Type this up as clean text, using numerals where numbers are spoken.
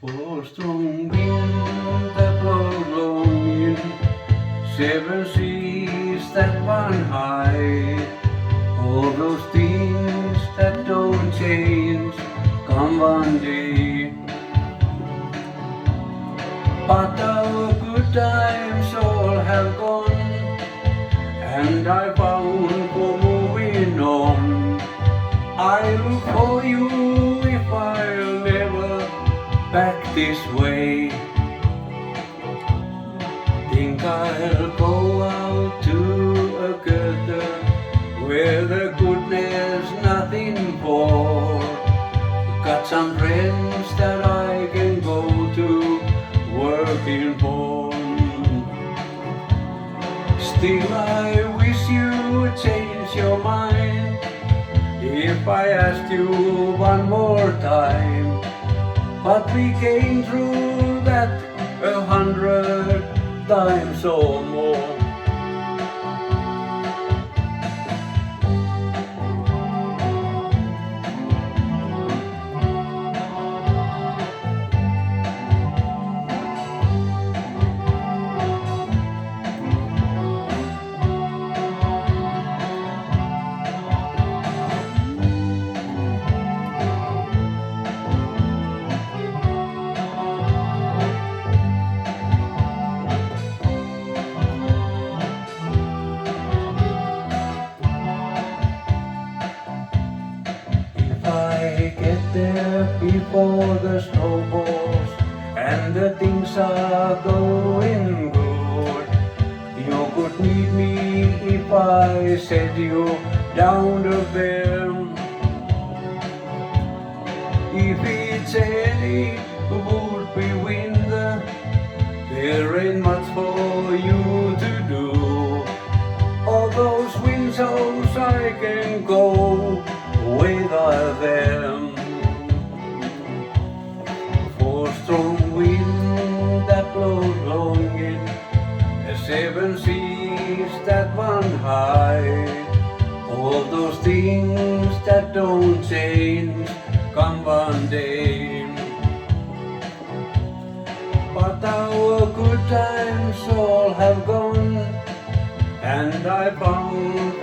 Oh, strong wind that blows longing, seven seas that run high. All those things that don't change come one day. But our good times all have gone, and I found for moving on. I look for you if I'll never back this way. Think I'll go out to a gutter where the goodness nothing for. Got some friends that I can go to working for. Still I wish you would change your mind if I asked you one more time. But we came through that 100 times or more. I get there before the snow falls and the things are going good. You could meet me if I set you down the there. If it's any would-be winter, there ain't much for you to do. All those windows I can go without them. For strong wind that blows longing, the seven seas that run high. All those things that don't change come one day. But our good times all have gone, and I found